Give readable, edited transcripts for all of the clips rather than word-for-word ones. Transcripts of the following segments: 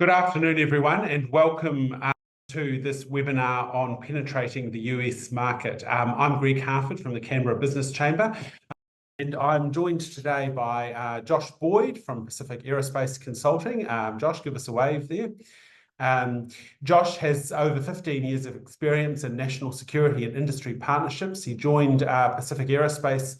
Good afternoon, everyone, and welcome to this webinar on penetrating the US market. I'm Greg Harford from the Canberra Business Chamber, and I'm joined today by Josh Boyd from Pacific Aerospace Consulting. Josh, give us a wave there. Josh has over 15 years of experience in national security and industry partnerships. He joined Pacific Aerospace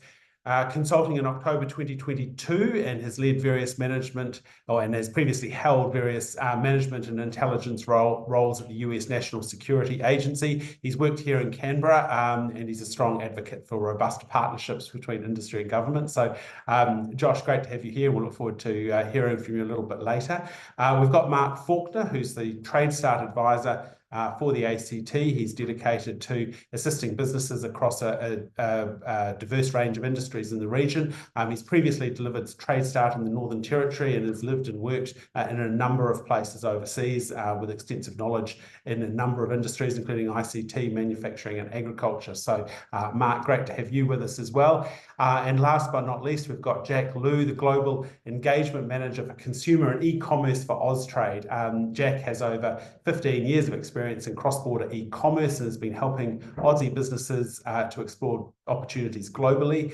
Consulting in October 2022 and has led various management, and has previously held various management and intelligence roles at the US National Security Agency. He's worked here in Canberra and he's a strong advocate for robust partnerships between industry and government. So Josh, great to have you here. We'll look forward to hearing from you a little bit later. We've got Mark Faulkner, who's the Trade Start Advisor for the ACT. He's dedicated to assisting businesses across a diverse range of industries in the region. He's previously delivered Trade Start in the Northern Territory and has lived and worked in a number of places overseas with extensive knowledge in a number of industries, including ICT, manufacturing and agriculture. So Mark, great to have you with us as well. And last but not least, we've got Jack Liu, the Global Engagement Manager for Consumer and E-commerce for Austrade. Jack has over 15 years of experience in cross-border e-commerce and has been helping Aussie businesses to explore opportunities globally.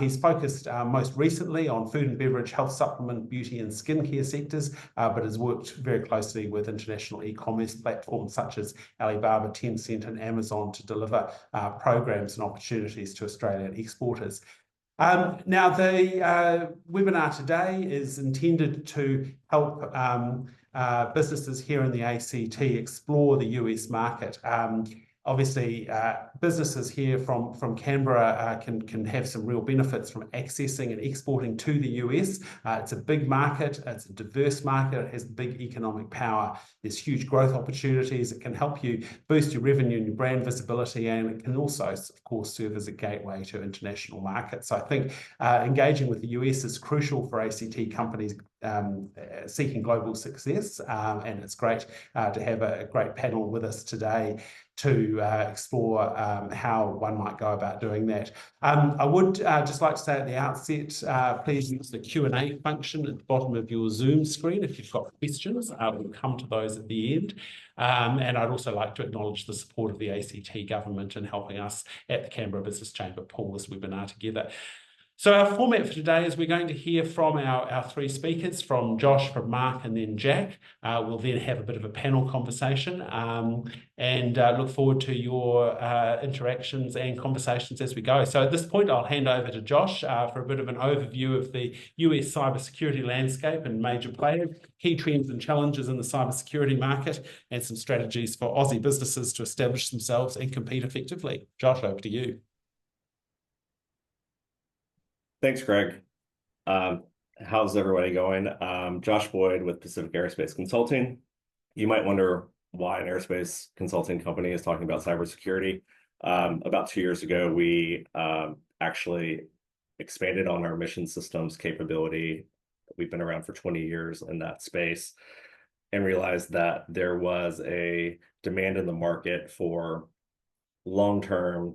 He's focused most recently on food and beverage, health supplement, beauty and skincare sectors, but has worked very closely with international e-commerce platforms such as Alibaba, Tencent and Amazon to deliver programs and opportunities to Australian exporters. Now, the webinar today is intended to help businesses here in the ACT explore the US market. Obviously, businesses here from Canberra can have some real benefits from accessing and exporting to the US. It's a big market, it's a diverse market, it has big economic power. There's huge growth opportunities. It can help you boost your revenue and your brand visibility, and it can also, of course, serve as a gateway to international markets. So I think engaging with the US is crucial for ACT companies seeking global success, and it's great to have a great panel with us today to explore how one might go about doing that. I would just like to say at the outset, please use the Q&A function at the bottom of your Zoom screen if you've got questions. We'll come to those at the end. And I'd also like to acknowledge the support of the ACT government in helping us at the Canberra Business Chamber pull this webinar together. So our format for today is we're going to hear from our three speakers, from Josh, from Mark, and then Jack. We'll then have a bit of a panel conversation and look forward to your interactions and conversations as we go. So at this point, I'll hand over to Josh for a bit of an overview of the US cybersecurity landscape and major players, key trends and challenges in the cybersecurity market, and some strategies for Aussie businesses to establish themselves and compete effectively. Josh, over to you. Thanks, Greg. How's everybody going? Josh Boyd with Pacific Aerospace Consulting. You might wonder why an aerospace consulting company is talking about cybersecurity. About 2 years ago, we actually expanded on our mission systems capability. We've been around for 20 years in that space and realized that there was a demand in the market for long-term,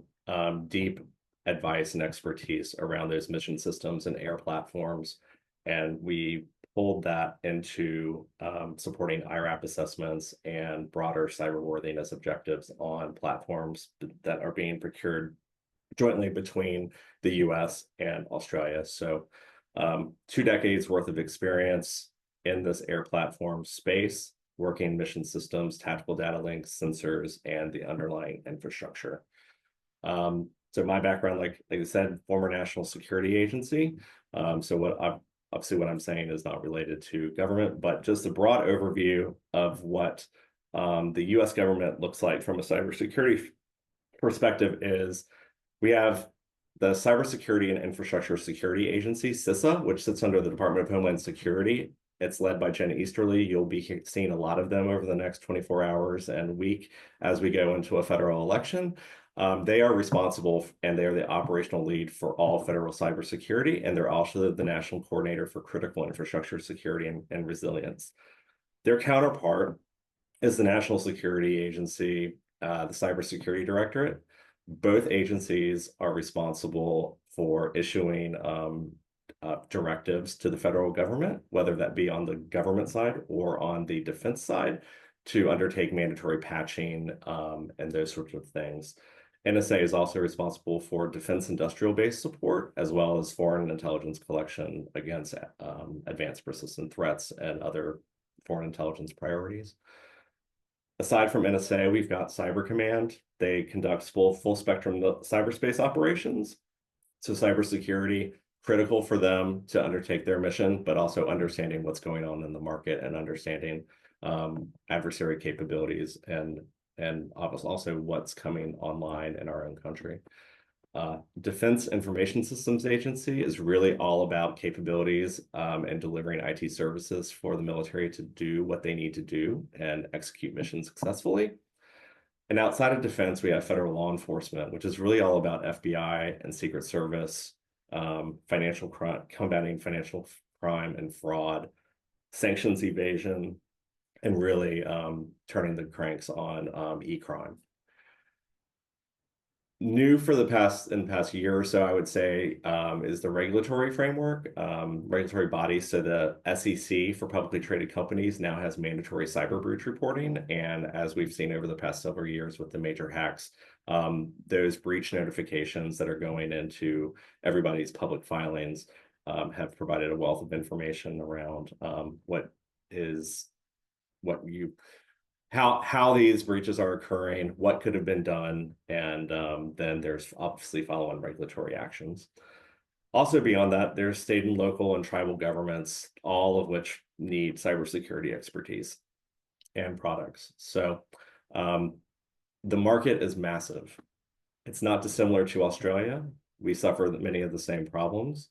deep advice and expertise around those mission systems and air platforms. And we pulled that into supporting IRAP assessments and broader cyberworthiness objectives on platforms that are being procured jointly between the US and Australia. So 2 decades worth of experience in this air platform space, working mission systems, tactical data links, sensors, and the underlying infrastructure. So my background, like I said, former national security agency. So obviously what I'm saying is not related to government, but just a broad overview of what the US government looks like from a cybersecurity perspective is we have the Cybersecurity and Infrastructure Security Agency, CISA, which sits under the Department of Homeland Security. It's led by Jen Easterly. You'll be seeing a lot of them over the next 24 hours and week as we go into a federal election. They are responsible and they are the operational lead for all federal cybersecurity, and they're also the national coordinator for critical infrastructure security and resilience. Their counterpart is the National Security Agency, the Cybersecurity Directorate. Both agencies are responsible for issuing directives to the federal government, whether that be on the government side or on the defense side, to undertake mandatory patching and those sorts of things. NSA is also responsible for defense industrial base support, as well as foreign intelligence collection against advanced persistent threats and other foreign intelligence priorities. Aside from NSA, we've got Cyber Command. They conduct full spectrum cyberspace operations. So cybersecurity, critical for them to undertake their mission, but also understanding what's going on in the market and understanding adversary capabilities and also what's coming online in our own country. Defense Information Systems Agency is really all about capabilities and delivering IT services for the military to do what they need to do and execute missions successfully. And outside of defense, we have federal law enforcement, which is really all about FBI and Secret Service, financial crime, combating financial crime and fraud, sanctions evasion, and really turning the cranks on e-crime. New for the past year or so, I would say, is the regulatory framework, regulatory bodies. So the SEC for publicly traded companies now has mandatory cyber breach reporting. And as we've seen over the past several years with the major hacks, those breach notifications that are going into everybody's public filings have provided a wealth of information around how these breaches are occurring, what could have been done, and then there's obviously follow-on regulatory actions. Also beyond that, there's state and local and tribal governments, all of which need cybersecurity expertise and products. So the market is massive. It's not dissimilar to Australia. We suffer many of the same problems.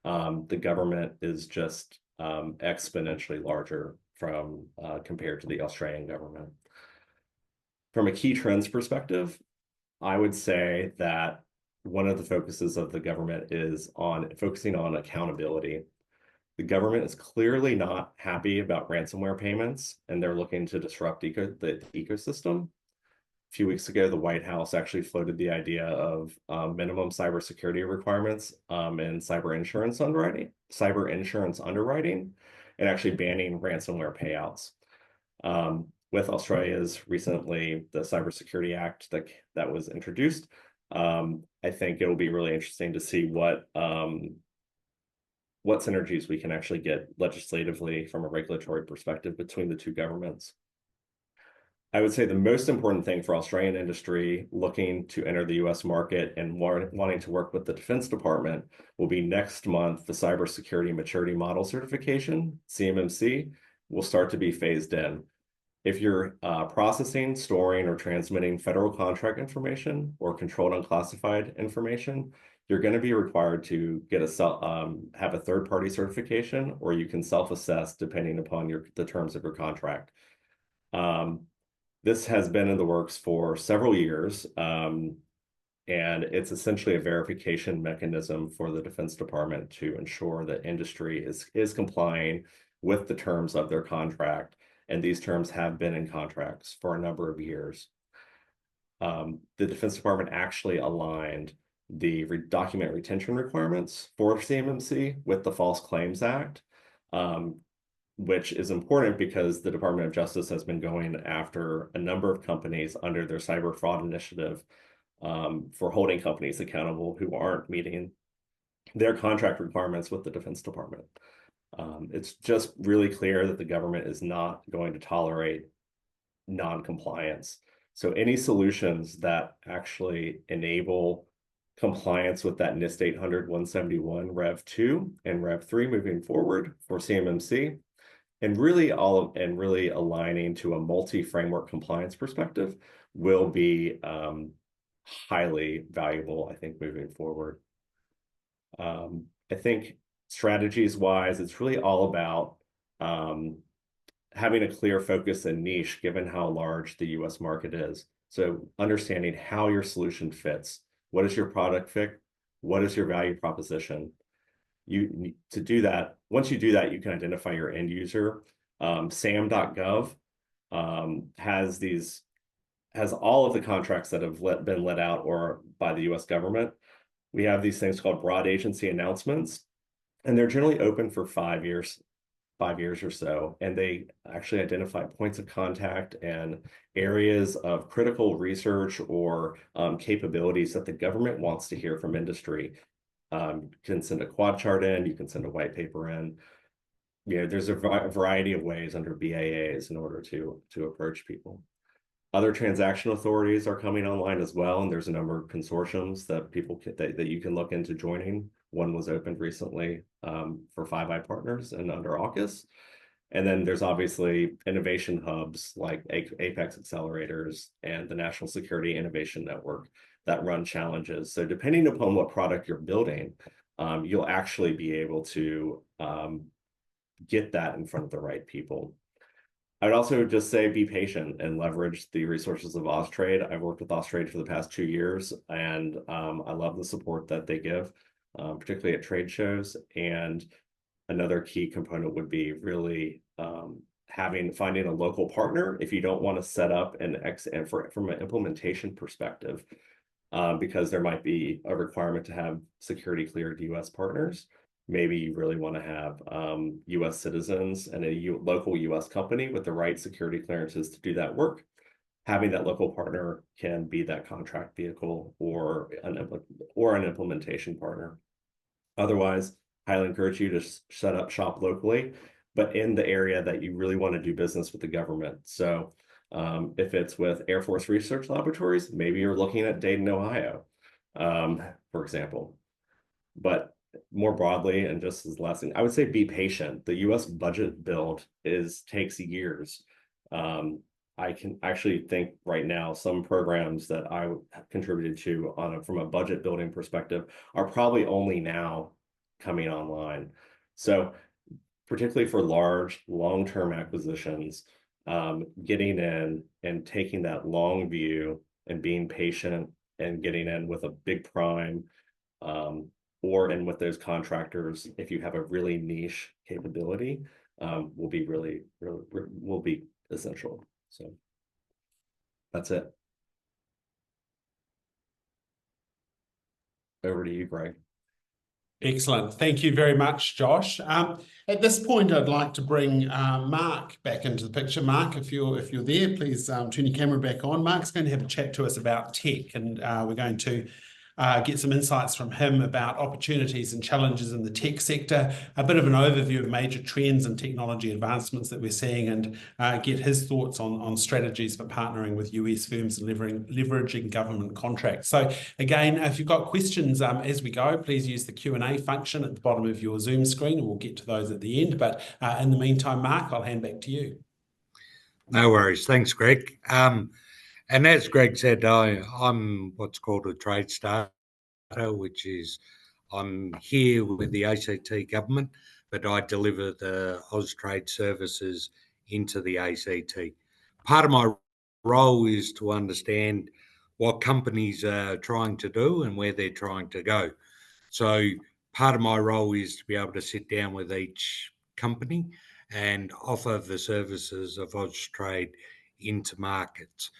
The government is just exponentially larger compared to the Australian government. From a key trends perspective, I would say that one of the focuses of the government is on focusing on accountability. The government is clearly not happy about ransomware payments, and they're looking to disrupt the ecosystem. A few weeks ago, the White House actually floated the idea of minimum cybersecurity requirements in cyber insurance underwriting, and actually banning ransomware payouts. With Australia's recently the Cybersecurity Act that was introduced, I think it will be really interesting to see what synergies we can actually get legislatively from a regulatory perspective between the two governments. I would say the most important thing for Australian industry looking to enter the US market and wanting to work with the Defense Department will be next month. The Cybersecurity Maturity Model Certification, CMMC, will start to be phased in. If you're processing, storing, or transmitting federal contract information or controlled unclassified information, you're going to be required to get have a third-party certification, or you can self-assess depending upon the terms of your contract. This has been in the works for several years, and it's essentially a verification mechanism for the Defense Department to ensure that industry is complying with the terms of their contract, and these terms have been in contracts for a number of years. The Defense Department actually aligned the document retention requirements for CMMC with the False Claims Act, which is important because the Department of Justice has been going after a number of companies under their cyber fraud initiative for holding companies accountable who aren't meeting their contract requirements with the Defense Department. It's just really clear that the government is not going to tolerate non-compliance. So any solutions that actually enable compliance with that NIST 800-171 Rev 2 and Rev 3 moving forward for CMMC, and really aligning to a multi-framework compliance perspective will be highly valuable, I think, moving forward. I think strategies wise, it's really all about having a clear focus and niche given how large the US market is. So understanding how your solution fits. What is your product fit? What is your value proposition? You need to do that. Once you do that, you can identify your end user. SAM.gov has all of the contracts that have been let out or by the US government. We have these things called broad agency announcements. And they're generally open for 5 years or so, and they actually identify points of contact and areas of critical research or capabilities that the government wants to hear from industry. You can send a quad chart in, you can send a white paper in. There's a variety of ways under BAAs in order to approach people. Other transaction authorities are coming online as well, and there's a number of consortiums that you can look into joining. One was opened recently for Five Eye Partners and under AUKUS. And then there's obviously innovation hubs like Apex Accelerators and the National Security Innovation Network that run challenges. So depending upon what product you're building, you'll actually be able to get that in front of the right people. I'd also just say be patient and leverage the resources of Austrade. I've worked with Austrade for the past 2 years, and I love the support that they give, particularly at trade shows. And another key component would be really finding a local partner if you don't want to set up from an implementation perspective, because there might be a requirement to have security cleared U.S. partners. Maybe you really want to have U.S. citizens and a local U.S. company with the right security clearances to do that work. Having that local partner can be that contract vehicle or an implementation partner. Otherwise, highly encourage you to set up shop locally, but in the area that you really want to do business with the government. So if it's with Air Force Research Laboratories, maybe you're looking at Dayton, Ohio, for example. But more broadly, and just as last thing, I would say be patient. The U.S. budget build takes years. I can actually think right now some programs that I contributed to from a budget building perspective are probably only now coming online. So particularly for large, long-term acquisitions, getting in and taking that long view and being patient and getting in with a big prime, or in with those contractors, if you have a really niche capability, will be essential. So that's it. Over to you, Greg. Excellent. Thank you very much, Josh. At this point, I'd like to bring Mark back into the picture. Mark, if you're there, please turn your camera back on. Mark's going to have a chat to us about tech, and we're going to get some insights from him about opportunities and challenges in the tech sector, a bit of an overview of major trends and technology advancements that we're seeing, and get his thoughts on strategies for partnering with US firms and leveraging government contracts. So again, if you've got questions as we go, please use the Q&A function at the bottom of your Zoom screen, and we'll get to those at the end. But in the meantime, Mark, I'll hand back to you. No worries. Thanks, Greg. And as Greg said, I'm what's called a trade starter, which is I'm here with the ACT government, but I deliver the Austrade services into the ACT. Part of my role is to understand what companies are trying to do and where they're trying to go. So part of my role is to be able to sit down with each company and offer the services of Austrade into markets.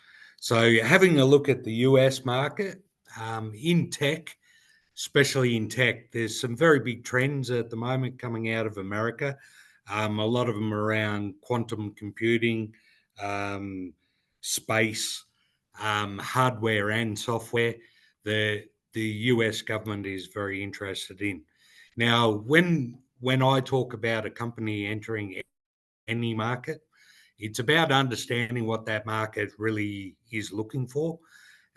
So having a look at the US market, in tech, especially in tech, there's some very big trends at the moment coming out of America. A lot of them around quantum computing, space, hardware and software. The US government is very interested in. Now, when I talk about a company entering any market, it's about understanding what that market really is looking for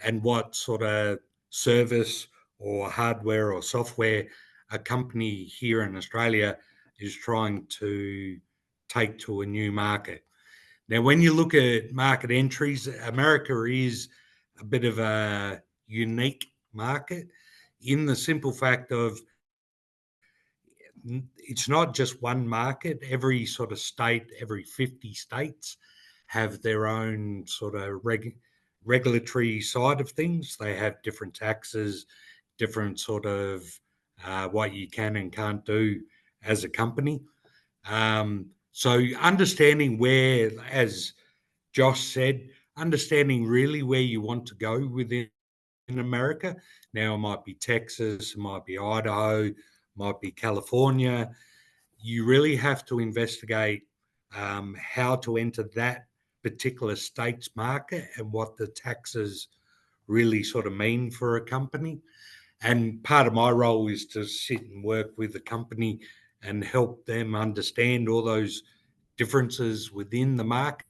and what sort of service or hardware or software a company here in Australia is trying to take to a new market. Now, when you look at market entries, America is a bit of a unique market in the simple fact of it's not just one market. Every sort of state, every 50 states have their own sort of regulatory side of things. They have different taxes, different sort of what you can and can't do as a company. So understanding where, as Josh said, understanding really where you want to go within America. Now it might be Texas, it might be Idaho, might be California. You really have to investigate how to enter that particular state's market and what the taxes really sort of mean for a company. And part of my role is to sit and work with the company and help them understand all those differences within the market.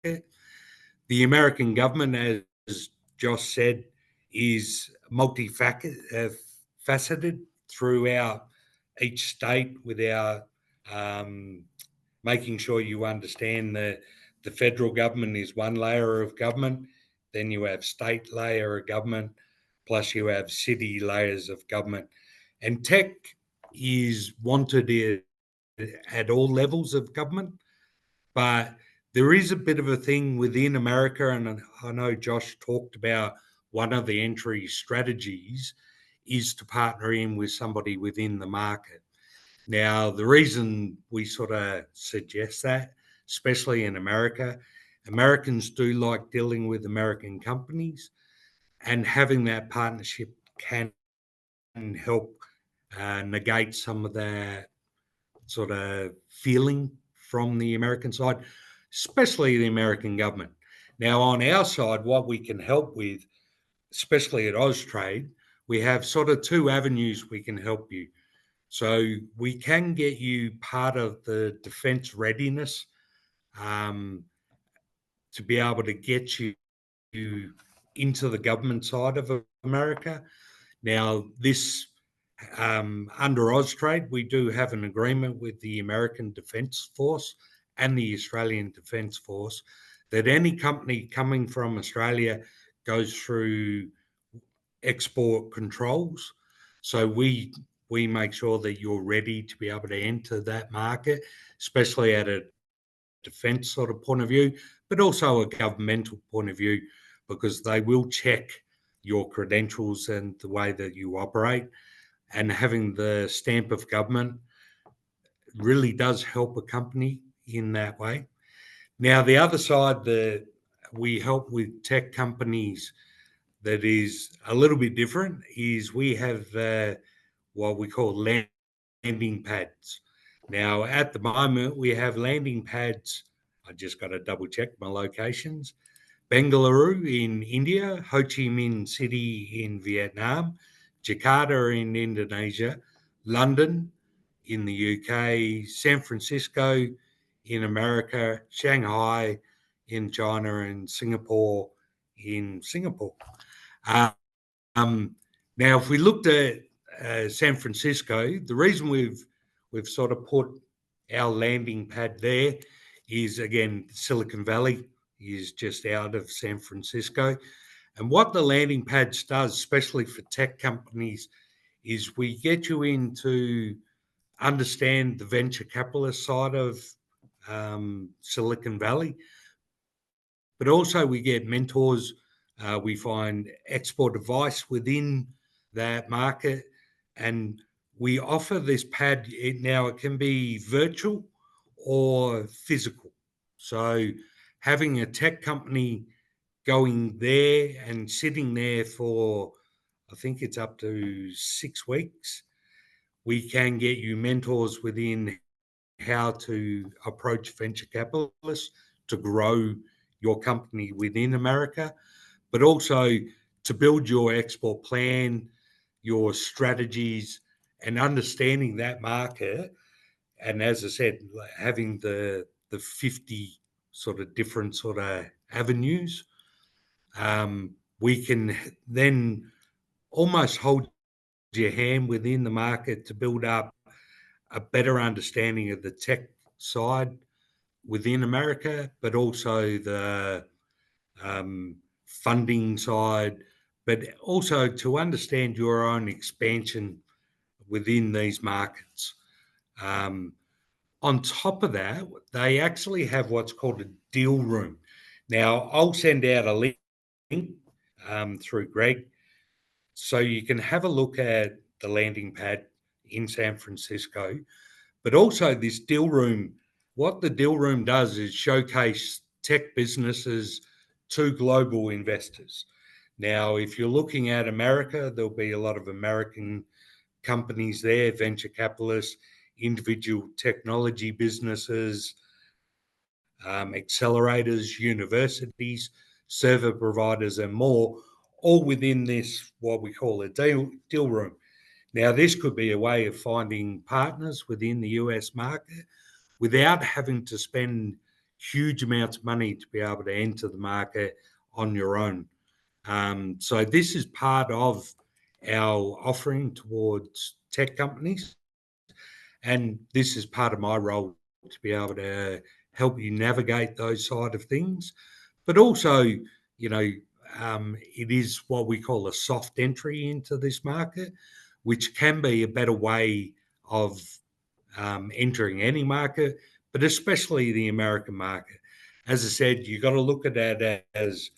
The American government, as Josh said, is multifaceted throughout each state without making sure you understand the federal government is one layer of government, then you have state layer of government, plus you have city layers of government. And tech is wanted at all levels of government, but there is a bit of a thing within America, and I know Josh talked about one of the entry strategies is to partner in with somebody within the market. Now, the reason we sort of suggest that, especially in America, Americans do like dealing with American companies, and having that partnership can help negate some of that sort of feeling from the American side, especially the American government. Now, on our side, what we can help with, especially at Austrade, we have sort of two avenues we can help you. So we can get you part of the defence readiness to be able to get you into the government side of America. Now, this under Austrade, we do have an agreement with the American Defence Force and the Australian Defence Force that any company coming from Australia goes through export controls. So we make sure that you're ready to be able to enter that market, especially at a defence sort of point of view, but also a governmental point of view, because they will check your credentials and the way that you operate. And having the stamp of government really does help a company in that way. Now, the other side that we help with tech companies that is a little bit different is we have what we call landing pads. Now, at the moment, we have landing pads. I just got to double check my locations. Bengaluru in India, Ho Chi Minh City in Vietnam, Jakarta in Indonesia, London in the UK, San Francisco in America, Shanghai in China, and Singapore in Singapore. Now, if we looked at San Francisco, the reason we've sort of put our landing pad there is, again, Silicon Valley is just out of San Francisco. And what the landing pads does, especially for tech companies, is we get you in to understand the venture capitalist side of Silicon Valley, but also we get mentors. We find export advice within that market, and we offer this pad. Now it can be virtual or physical. So having a tech company going there and sitting there for, I think it's up to 6 weeks, we can get you mentors within how to approach venture capitalists to grow your company within America, but also to build your export plan, your strategies, and understanding that market. And as I said, having the 50 sort of different sort of avenues, we can then almost hold your hand within the market to build up a better understanding of the tech side within America, but also the funding side, but also to understand your own expansion within these markets. On top of that, they actually have what's called a deal room. Now, I'll send out a link through Greg, so you can have a look at the landing pad in San Francisco, but also this deal room. What the deal room does is showcase tech businesses to global investors. Now, if you're looking at America, there'll be a lot of American companies there, venture capitalists, individual technology businesses, accelerators, universities, server providers, and more, all within this, what we call a deal room. Now, this could be a way of finding partners within the US market without having to spend huge amounts of money to be able to enter the market on your own. So this is part of our offering towards tech companies. And this is part of my role to be able to help you navigate those side of things. But also, it is what we call a soft entry into this market, which can be a better way of entering any market, but especially the American market. As I said, you've got to look at that as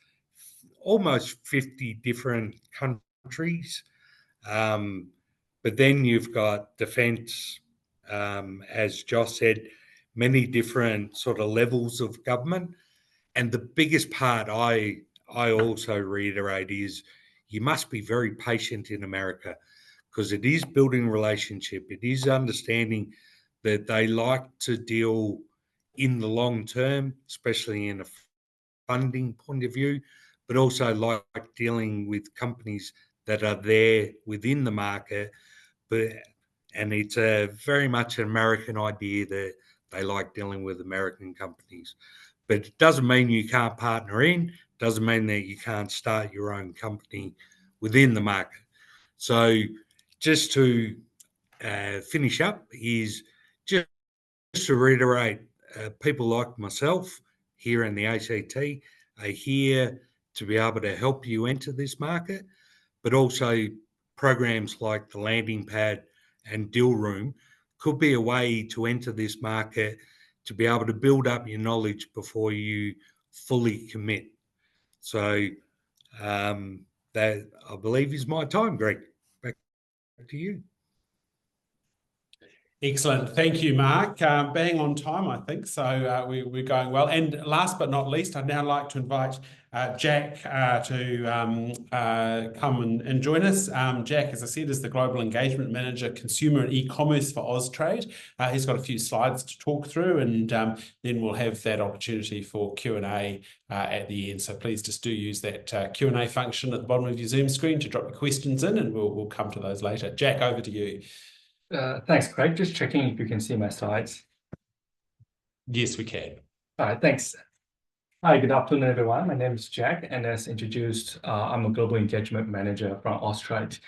almost 50 different countries. But then you've got defence, as Josh said, many different sort of levels of government. And the biggest part I also reiterate is you must be very patient in America, because it is building relationship. It is understanding that they like to deal in the long term, especially in a funding point of view, but also like dealing with companies that are there within the market. And it's a very much an American idea that they like dealing with American companies. But it doesn't mean you can't partner in, doesn't mean that you can't start your own company within the market. So just to finish up is just to reiterate, people like myself here in the ACT are here to be able to help you enter this market, but also programs like the landing pad and deal room could be a way to enter this market, to be able to build up your knowledge before you fully commit. So that, I believe, is my time, Greg. Back to you. Excellent. Thank you, Mark. Bang on time, I think. So we're going well. And last but not least, I'd now like to invite Jack to come and join us. Jack, as I said, is the Global Engagement Manager, Consumer and E-commerce for Austrade. He's got a few slides to talk through, and then we'll have that opportunity for Q&A at the end. So please just do use that Q&A function at the bottom of your Zoom screen to drop your questions in, and we'll come to those later. Jack, over to you. Thanks, Craig. Just checking if you can see my slides. Yes, we can. All right, thanks. Hi, good afternoon, everyone. My name is Jack, and as introduced, I'm a Global Engagement Manager from Austrade.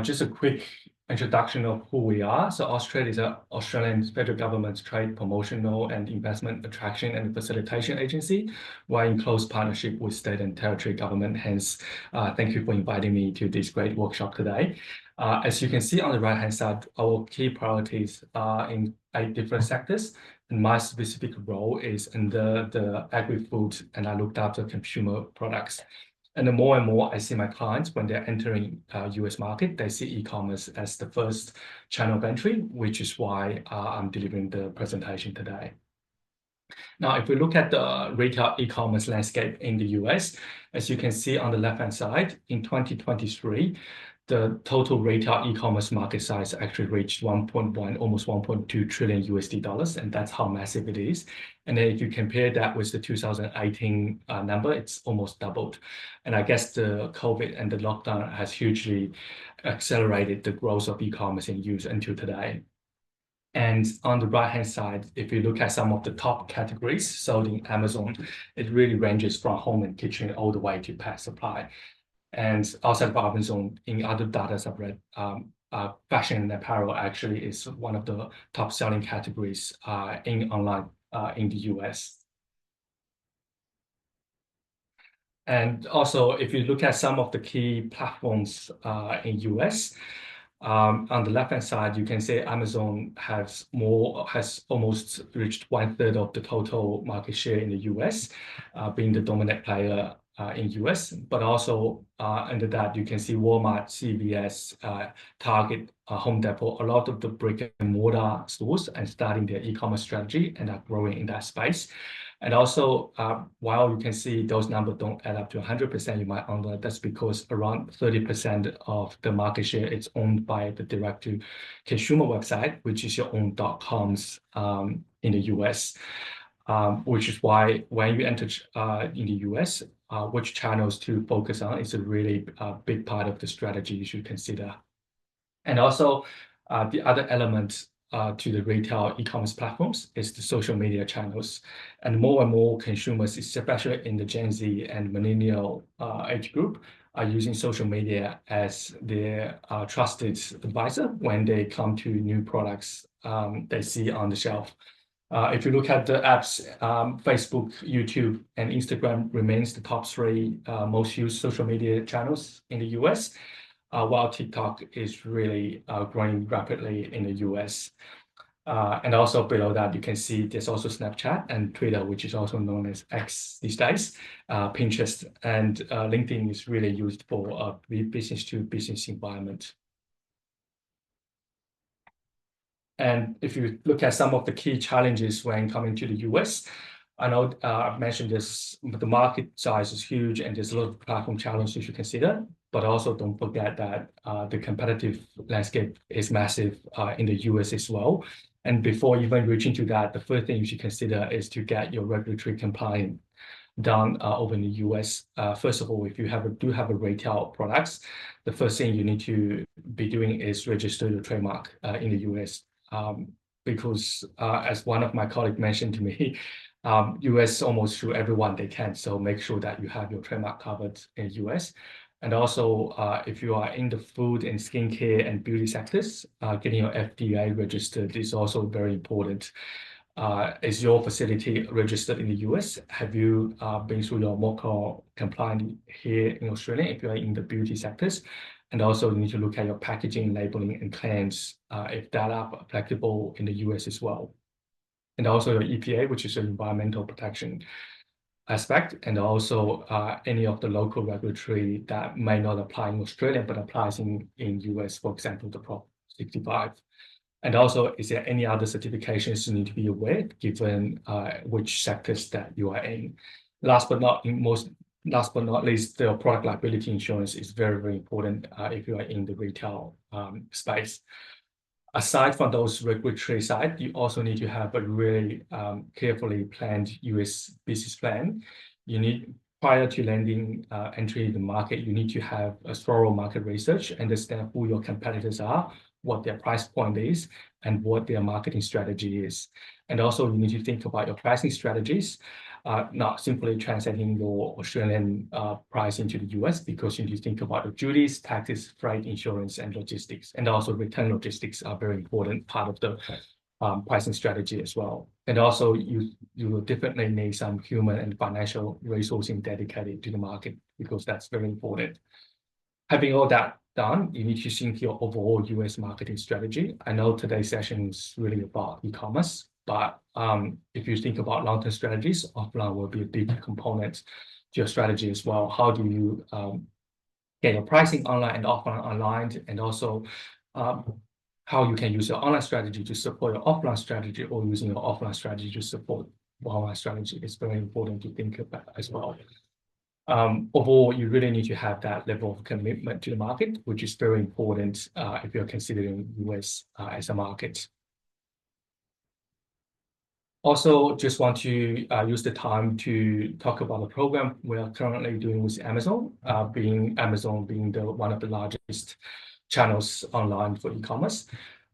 Just a quick introduction of who we are. So Austrade is an Australian federal government's trade promotional and investment attraction and facilitation agency. We're in close partnership with state and territory government. Hence, thank you for inviting me to this great workshop today. As you can see on the right-hand side, our key priorities are in 8 different sectors, and my specific role is in the agri-food, and I looked after consumer products. And the more and more I see my clients, when they're entering US market, they see e-commerce as the first channel of entry, which is why I'm delivering the presentation today. Now, if we look at the retail e-commerce landscape in the US, as you can see on the left-hand side, in 2023, the total retail e-commerce market size actually reached 1.1, almost 1.2 trillion USD dollars, and that's how massive it is. And then if you compare that with the 2018 number, it's almost doubled. And I guess the COVID and the lockdown has hugely accelerated the growth of e-commerce in use until today. And on the right-hand side, if you look at some of the top categories sold in Amazon, it really ranges from home and kitchen all the way to pet supply. And outside of Amazon, in other data I've read, fashion and apparel actually is one of the top selling categories in online in the US. And also, if you look at some of the key platforms in US, on the left-hand side, you can see Amazon has almost reached 1/3 of the total market share in the US, being the dominant player in US, but also under that you can see Walmart, CVS, Target, Home Depot, a lot of the brick and mortar stores and starting their e-commerce strategy and are growing in that space. And also, while you can see those numbers don't add up to 100%, you might wonder that's because around 30% of the market share is owned by the direct-to-consumer website, which is your own .coms in the US. Which is why when you enter in the US, which channels to focus on is a really big part of the strategy you should consider. And also, the other element to the retail e-commerce platforms is the social media channels. And more consumers, especially in the Gen Z and millennial age group, are using social media as their trusted advisor when they come to new products they see on the shelf. If you look at the apps, Facebook, YouTube, and Instagram remains the top 3 most used social media channels in the US, while TikTok is really growing rapidly in the US. And also below that, you can see there's also Snapchat and Twitter, which is also known as X these days, Pinterest, and LinkedIn is really used for a business-to-business environment. And if you look at some of the key challenges when coming to the US, I know I've mentioned this, but the market size is huge and there's a lot of platform challenges you should consider, but also don't forget that the competitive landscape is massive in the US as well. And before even reaching to that, the first thing you should consider is to get your regulatory compliance done over in the US. First of all, if you do have a retail products, the first thing you need to be doing is register your trademark in the US. Because as one of my colleagues mentioned to me, US almost through everyone they can. So make sure that you have your trademark covered in US. And also, if you are in the food and skincare and beauty sectors, getting your FDA registered is also very important. Is your facility registered in the US? Have you been through your MOCA compliant here in Australia if you are in the beauty sectors? And also you need to look at your packaging, labeling, and claims if that are applicable in the US as well. And also your EPA, which is an environmental protection aspect, and also any of the local regulatory that may not apply in Australia but applies in US, for example, the Prop 65. And also, is there any other certifications you need to be aware given which sectors that you are in? Last but not least, the product liability insurance is very, very important if you are in the retail space. Aside from those regulatory side, you also need to have a really carefully planned US business plan. You need, prior to lending entry in the market, you need to have a thorough market research, understand who your competitors are, what their price point is, and what their marketing strategy is. And also you need to think about your pricing strategies, not simply translating your Australian price into the US, because you need to think about the duties, taxes, freight, insurance, and logistics. And also return logistics are very important part of the pricing strategy as well. And also you will definitely need some human and financial resourcing dedicated to the market, because that's very important. Having all that done, you need to think your overall US marketing strategy. I know today's session is really about e-commerce, but if you think about long-term strategies, offline will be a big component to your strategy as well. How do you get your pricing online and offline aligned, and also how you can use your online strategy to support your offline strategy, or using your offline strategy to support online strategy is very important to think about as well. Overall, you really need to have that level of commitment to the market, which is very important if you're considering US as a market. Also, just want to use the time to talk about a program we are currently doing with Amazon, being one of the largest channels online for e-commerce.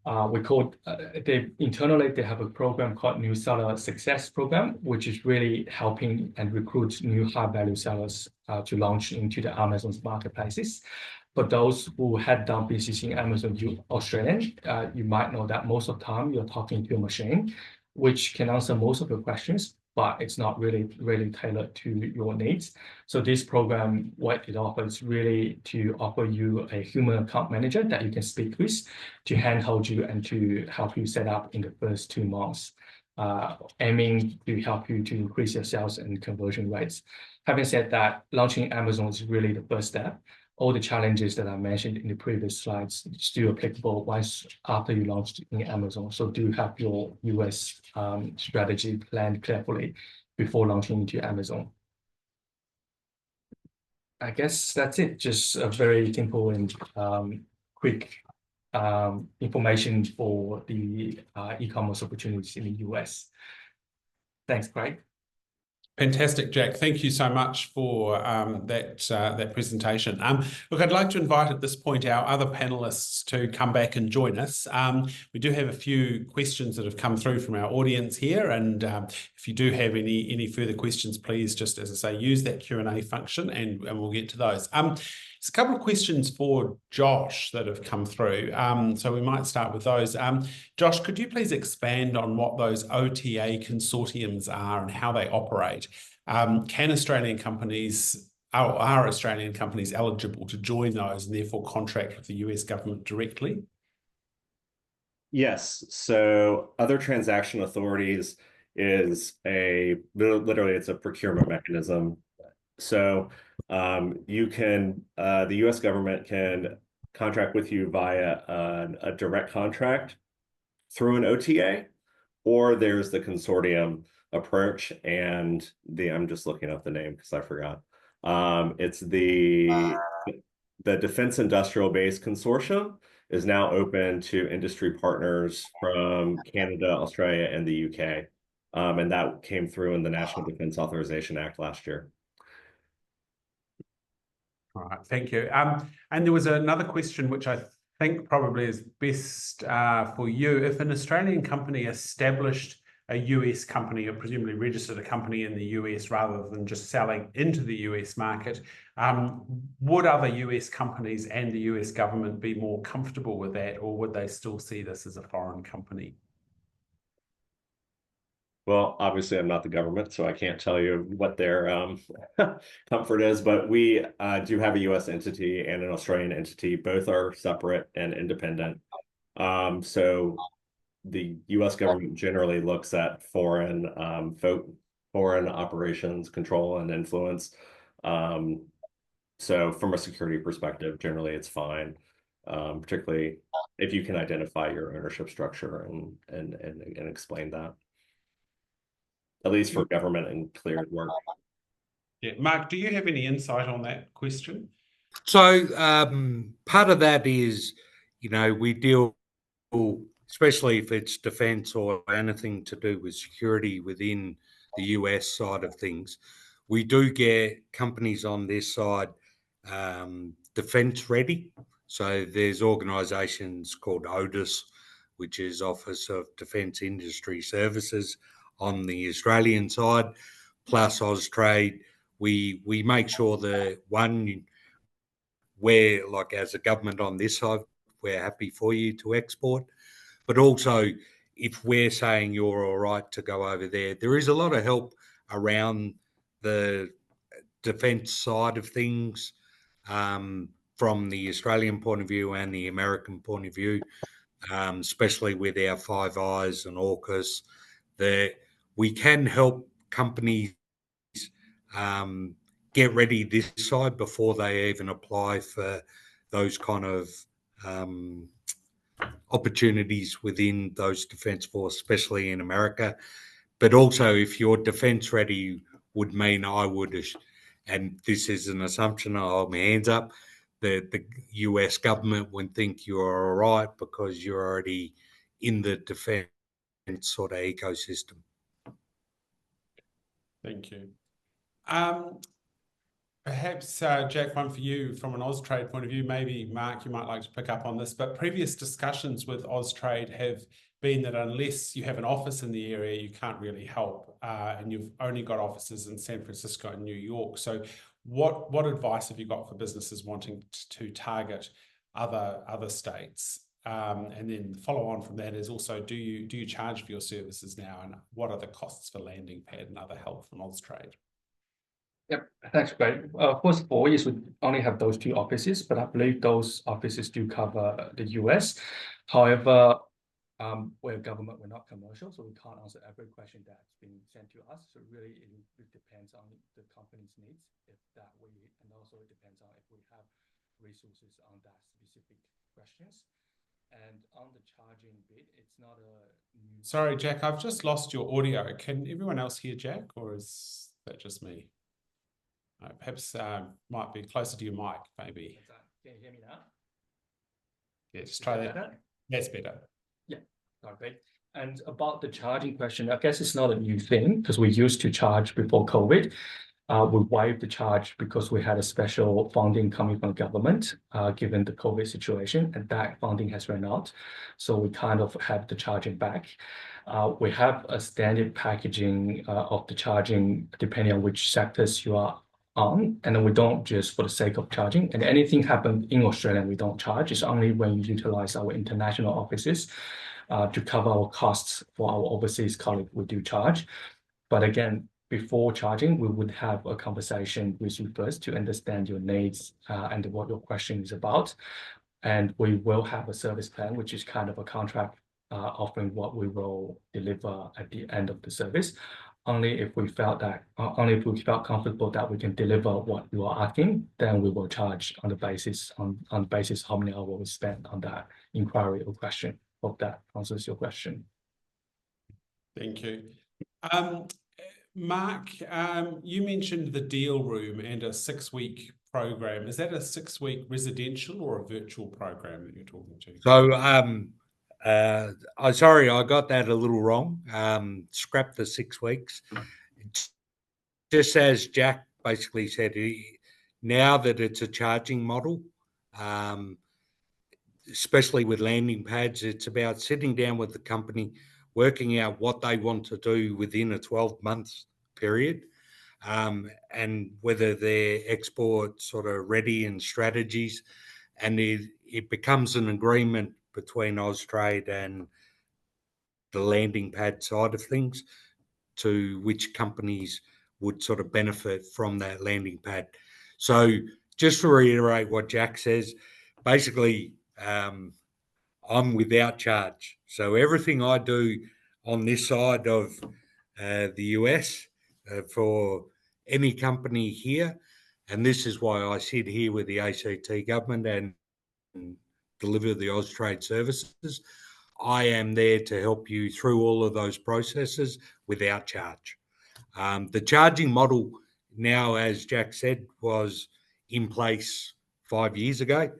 Internally, they have a program called New Seller Success Program, which is really helping and recruit new high-value sellers to launch into the Amazon's marketplaces. For those who had done business in Amazon Australia, you might know that most of the time you're talking to a machine, which can answer most of your questions, but it's not really tailored to your needs. So this program, what it offers really to offer you a human account manager that you can speak with to handhold you and to help you set up in the first 2 months. aiming to help you to increase your sales and conversion rates. Having said that, launching Amazon is really the first step. All the challenges that I mentioned in the previous slides still applicable once after you launched in Amazon. So do have your US strategy planned carefully before launching into Amazon. I guess that's it. Just a very simple and quick information for the e-commerce opportunities in the US. Thanks, Craig. Fantastic, Jack. Thank you so much for that presentation. Look, I'd like to invite at this point our other panelists to come back and join us. We do have a few questions that have come through from our audience here, and if you do have any further questions, please just, as I say, use that Q&A function, and we'll get to those. There's a couple of questions for Josh that have come through, so we might start with those. Josh, could you please expand on what those OTA consortiums are and how they operate? Can Australian companies, are Australian companies eligible to join those and therefore contract with the US government directly? Yes. So other transaction authorities is literally it's a procurement mechanism. So you can, the US government can contract with you via a direct contract through an OTA, or there's the consortium approach, and I'm just looking up the name because I forgot. It's the Defense Industrial Base Consortium is now open to industry partners from Canada, Australia, and the UK. And that came through in the National Defense Authorization Act last year. All right, thank you. And there was another question which I think probably is best for you. If an Australian company established a US company, or presumably registered a company in the US rather than just selling into the US market, would other US companies and the US government be more comfortable with that, or would they still see this as a foreign company? Well, obviously, I'm not the government, so I can't tell you what their comfort is, but we do have a US entity and an Australian entity. Both are separate and independent. So the US government generally looks at foreign operations control and influence. So from a security perspective, generally it's fine, particularly if you can identify your ownership structure and explain that. At least for government and cleared work. Yeah, Mark, do you have any insight on that question? So part of that is, we deal, especially if it's defense or anything to do with security within the US side of things, we do get companies on this side defense ready. So there's organizations called ODIS, which is Office of Defence Industry Services on the Australian side, plus Austrade. We make sure that we're like, as a government on this side, we're happy for you to export, but also if we're saying you're all right to go over there, there is a lot of help around the defence side of things from the Australian point of view and the American point of view, especially with our Five Eyes and AUKUS, that we can help companies get ready this side before they even apply for those kind of opportunities within those defence force, especially in America. But also, if you're defence ready, would mean I would, and this is an assumption, I'll hold my hands up, that the US government would think you're all right because you're already in the defence sort of ecosystem. Thank you. Perhaps, Jack, one for you from an Austrade point of view. Maybe, Mark, you might like to pick up on this, but previous discussions with Austrade have been that unless you have an office in the area, you can't really help, and you've only got offices in San Francisco and New York. So what advice have you got for businesses wanting to target other states? And then the follow on from that is also, do you charge for your services now, and what are the costs for landing pad and other help from Austrade? Yep, thanks, Greg. First of all, yes, we only have those two offices, but I believe those offices do cover the US. However, We're government, we're not commercial, so we can't answer every question that's been sent to us. So really, it depends on the company's needs, and also it depends on if we have resources on that specific questions. And on the charging bit, it's not a new. Sorry, Jack, I've just lost your audio. Can everyone else hear Jack, or is that just me? Perhaps might be closer to your mic, maybe. Can you hear me now? Yeah, just try that. Better? That's better. Yeah, okay. And about the charging question, I guess it's not a new thing because we used to charge before COVID. We waived the charge because we had a special funding coming from government, given the COVID situation, and that funding has run out. So we kind of have the charging back. We have a standard packaging of the charging depending on which sectors you are on, and then we don't just for the sake of charging. And anything happened in Australia, we don't charge. It's only when you utilize our international offices to cover our costs for our overseas colleagues, we do charge. But again, before charging, we would have a conversation with you first to understand your needs and what your question is about. And we will have a service plan, which is kind of a contract offering what we will deliver at the end of the service. Only if we felt comfortable that we can deliver what you are asking, then we will charge on the basis how many hours we spend on that inquiry or question. Hope that answers your question. Thank you. Mark, you mentioned the deal room and a 6-week program. Is that a 6-week residential or a virtual program that you're talking to? So, I'm sorry, I got that a little wrong. Scrap the 6 weeks. Just as Jack basically said, now that it's a charging model, especially with landing pads, it's about sitting down with the company, working out what they want to do within a 12-month period, and whether their export sort of ready and strategies, and it becomes an agreement between Austrade and the landing pad side of things to which companies would sort of benefit from that landing pad. So just to reiterate what Jack says, basically, I'm without charge. So everything I do on this side of the US for any company here, and this is why I sit here with the ACT government and deliver the Austrade services, I am there to help you through all of those processes without charge. The charging model now, as Jack said, was in place 5 years ago.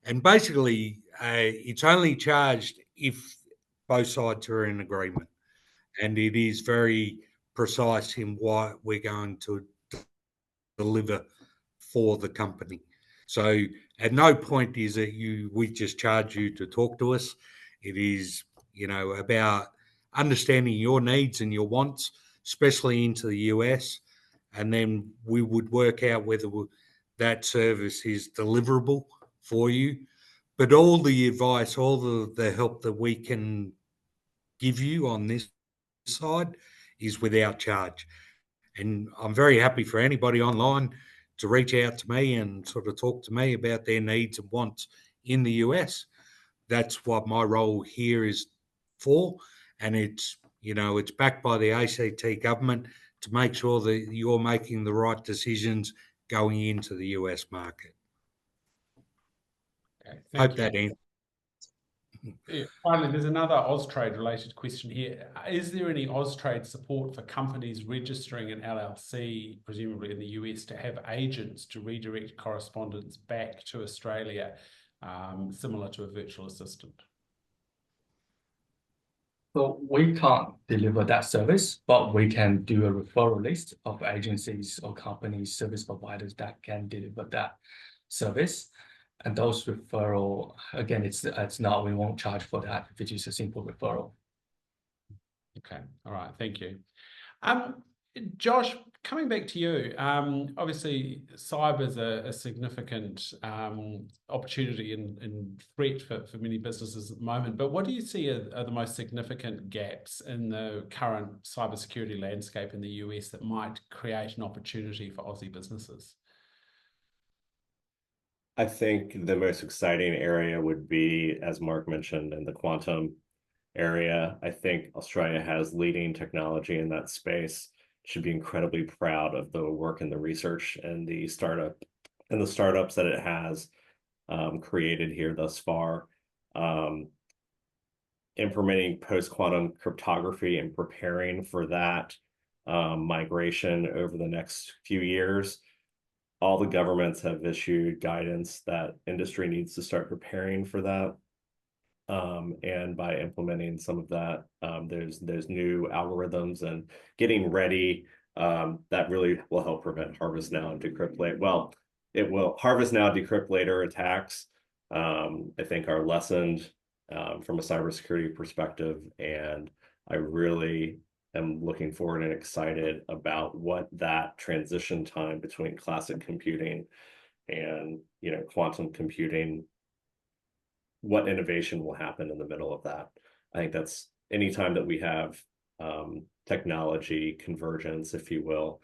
And basically, it's only charged if both sides are in agreement. And it is very precise in what we're going to deliver for the company. So at no point is it we just charge you to talk to us. It is, about understanding your needs and your wants, especially into the US. And then we would work out whether that service is deliverable for you. But all the advice, all the help that we can give you on this side is without charge. And I'm very happy for anybody online to reach out to me and sort of talk to me about their needs and wants in the US. That's what my role here is for. And it's backed by the ACT government to make sure that you're making the right decisions going into the US market. Okay, Hope that answers. Yeah, finally, there's another Austrade related question here. Is there any Austrade support for companies registering an LLC, presumably in the US, to have agents to redirect correspondence back to Australia, similar to a virtual assistant? So we can't deliver that service, but we can do a referral list of agencies or companies, service providers that can deliver that service. And those referral, again, it's not, we won't charge for that if it's just a simple referral. Okay, all right, thank you. Josh, coming back to you, obviously cyber is a significant opportunity and threat for many businesses at the moment, but what do you see are the most significant gaps in the current cybersecurity landscape in the US that might create an opportunity for Aussie businesses? I think the most exciting area would be, as Mark mentioned, in the quantum area. I think Australia has leading technology in that space. Should be incredibly proud of the work and the research and the startups that it has created here thus far. Implementing post-quantum cryptography and preparing for that migration over the next few years. All the governments have issued guidance that industry needs to start preparing for that. And by implementing some of that, there's new algorithms and getting ready that really will help prevent harvest now and decrypt later. Well, it will harvest now, decrypt later attacks. I think are lessened from a cybersecurity perspective, and I really am looking forward and excited about what that transition time between classic computing and quantum computing, what innovation will happen in the middle of that. I think that's anytime that we have technology convergence, if you will,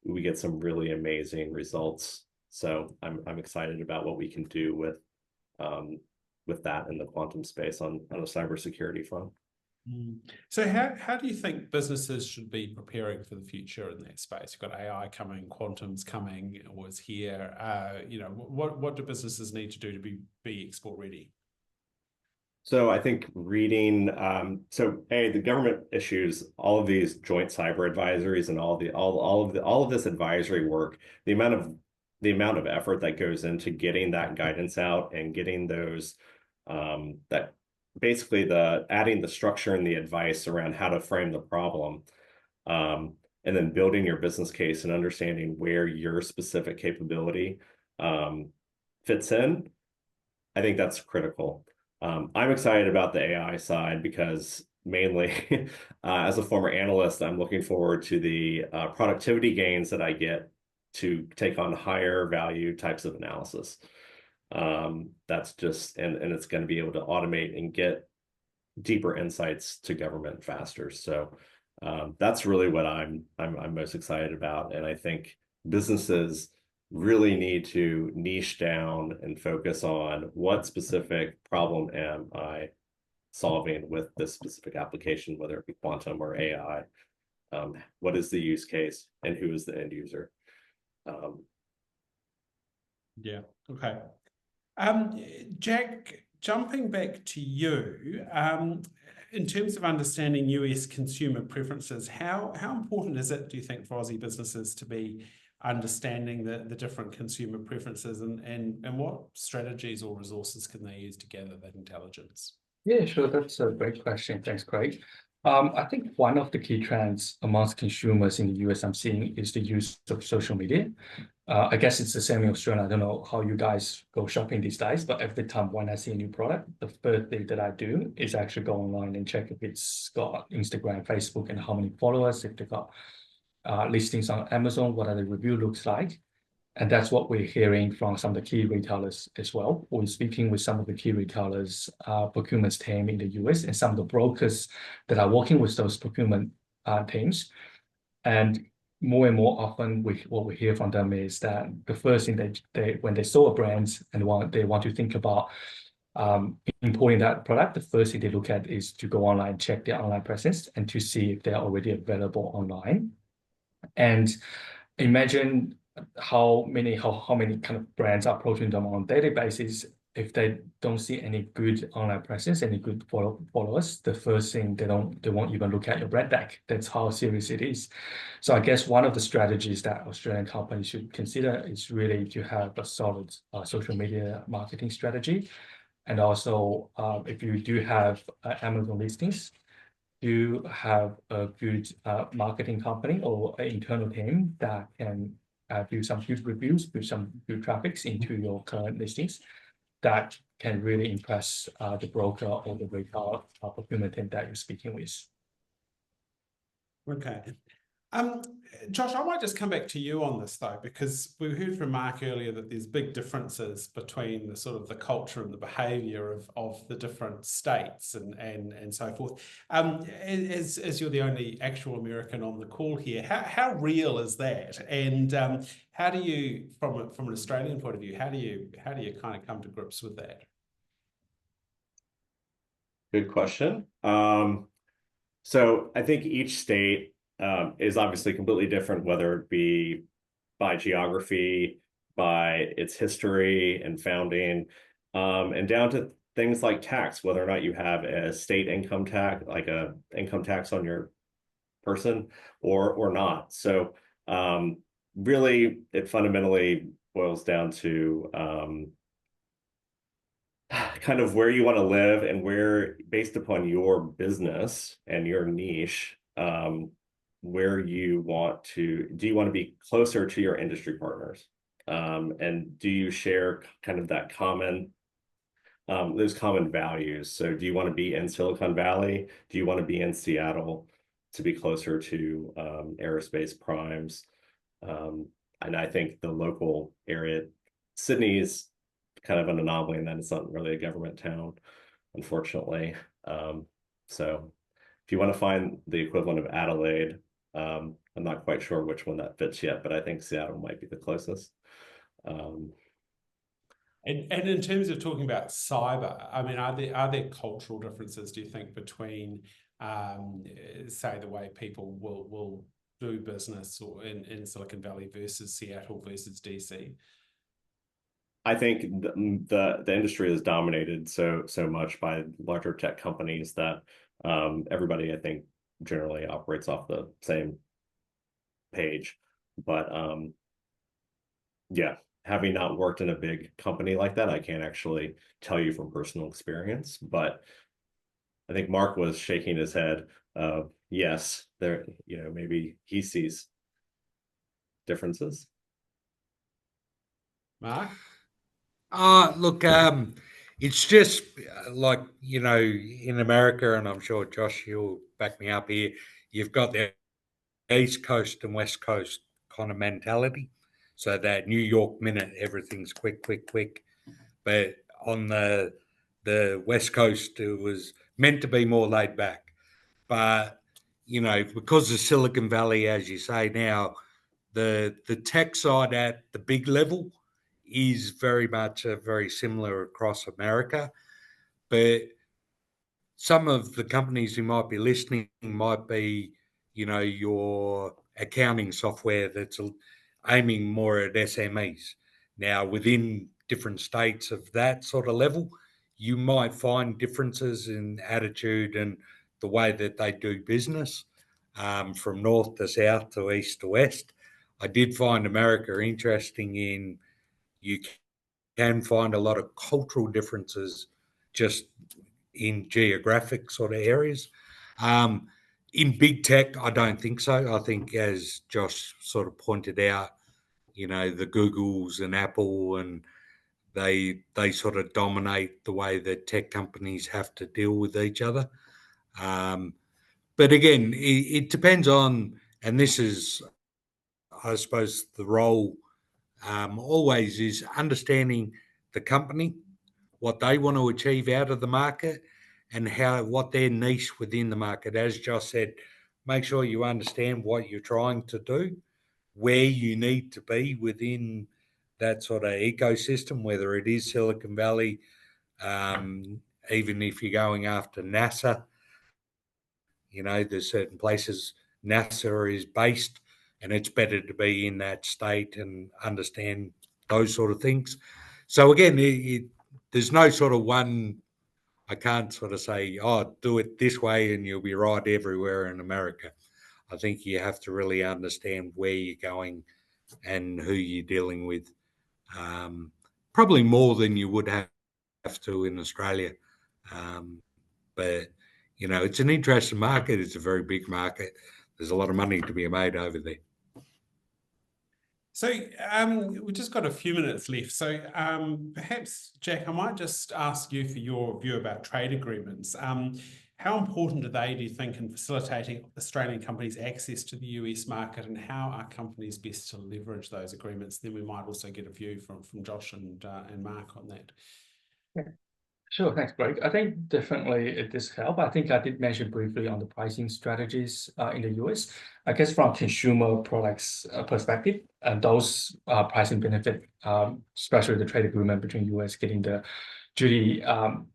we get some really amazing results. So I'm excited about what we can do with that in the quantum space on a cybersecurity front. So how do you think businesses should be preparing for the future in that space? You've got AI coming, quantum's coming, or is here. What do businesses need to do to be export ready? So I think reading, the government issues all of these joint cyber advisories and all of this advisory work, the amount of effort that goes into getting that guidance out and getting those that basically adding the structure and the advice around how to frame the problem, and then building your business case and understanding where your specific capability fits in. I think that's critical. I'm excited about the AI side because mainly as a former analyst, I'm looking forward to the productivity gains that I get to take on higher value types of analysis. That's just, and it's going to be able to automate and get deeper insights to government faster. So that's really what I'm most excited about. And I think businesses really need to niche down and focus on what specific problem am I solving with this specific application, whether it be quantum or AI. What is the use case and who is the end user? Yeah. Okay. Jack, jumping back to you, in terms of understanding US consumer preferences, how important is it, do you think, for Aussie businesses to be understanding the different consumer preferences, and what strategies or resources can they use to gather that intelligence? Yeah, sure. That's a great question. Thanks, Craig. I think one of the key trends amongst consumers in the US I'm seeing is the use of social media. I guess it's the same in Australia. I don't know how you guys go shopping these days, but every time when I see a new product, the first thing that I do is actually go online and check if it's got Instagram, Facebook, and how many followers, if they've got listings on Amazon, what are the review looks like. And that's what we're hearing from some of the key retailers as well. We're speaking with some of the key retailers, procurement team in the US, and some of the brokers that are working with those procurement teams. And more often, what we hear from them is that the first thing when they saw a brand and they want to think about importing that product, the first thing they look at is to go online, check their online presence, and to see if they're already available online. And imagine how many kind of brands are approaching them on a daily basis. If they don't see any good online presence, any good followers, the first thing they won't even look at your brand deck. That's how serious it is. So I guess one of the strategies that Australian companies should consider is really to have a solid social media marketing strategy. And also, if you do have Amazon listings, do have a good marketing company or an internal team that can do some good reviews, do some good traffics into your current listings that can really impress the broker or the retail procurement team that you're speaking with. Okay. Josh, I might just come back to you on this though, because we heard from Mark earlier that there's big differences between the sort of the culture and the behaviour of the different states and so forth. As you're the only actual American on the call here, how real is that? And how do you, from an Australian point of view, how do you kind of come to grips with that? Good question. So I think each state is obviously completely different, whether it be by geography, by its history and founding, and down to things like tax, whether or not you have a state income tax, like a income tax on your person or not. So really, it fundamentally boils down to kind of where you want to live and where, based upon your business and your niche, where you want to, do you want to be closer to your industry partners? And do you share kind of that common, those common values? So do you want to be in Silicon Valley? Do you want to be in Seattle to be closer to aerospace primes? And I think the local area, Sydney is kind of an anomaly in that it's not really a government town, unfortunately. So if you want to find the equivalent of Adelaide, I'm not quite sure which one that fits yet, but I think Seattle might be the closest. And in terms of talking about cyber, I mean, are there cultural differences, do you think, between say the way people will do business or in Silicon Valley versus Seattle versus DC? I think the industry is dominated so much by larger tech companies that everybody, I think, generally operates off the same page. But yeah, having not worked in a big company like that, I can't actually tell you from personal experience. But I think Mark was shaking his head. Yes, there, maybe he sees differences. Mark? Look, it's just like, in America, and I'm sure Josh, you'll back me up here, you've got the East Coast and West Coast kind of mentality. So that New York minute, everything's quick, quick, quick. But on the West Coast, it was meant to be more laid back. But, because of Silicon Valley, as you say now, the tech side at the big level is very much very similar across America. But some of the companies who might be listening might be, your accounting software that's aiming more at SMEs. Now, within different states of that sort of level, you might find differences in attitude and the way that they do business, from north to south to east to west. I did find America interesting in you can find a lot of cultural differences just in geographic sort of areas. In big tech, I don't think so. I think, as Josh sort of pointed out, the Googles and Apple, and they sort of dominate the way that tech companies have to deal with each other. But again, it depends on, and this is, I suppose, the role always is understanding the company, what they want to achieve out of the market, and what their niche within the market. As Josh said, make sure you understand what you're trying to do, where you need to be within that sort of ecosystem, whether it is Silicon Valley, even if you're going after NASA, there's certain places NASA is based, and it's better to be in that state and understand those sort of things. So again, there's no sort of one, I can't sort of say, oh, do it this way and you'll be right everywhere in America. I think you have to really understand where you're going and who you're dealing with, probably more than you would have to in Australia. But, it's an interesting market. It's a very big market. There's a lot of money to be made over there. So we've just got a few minutes left. So perhaps, Jack, I might just ask you for your view about trade agreements. How important are they, do you think, in facilitating Australian companies' access to the US market, and how are companies best to leverage those agreements? Then we might also get a view from Josh and Mark on that. Yeah. Sure, thanks, Greg. I think definitely it does help. I think I did mention briefly on the pricing strategies in the US. I guess from consumer products perspective, those pricing benefit, especially the trade agreement between US getting the duty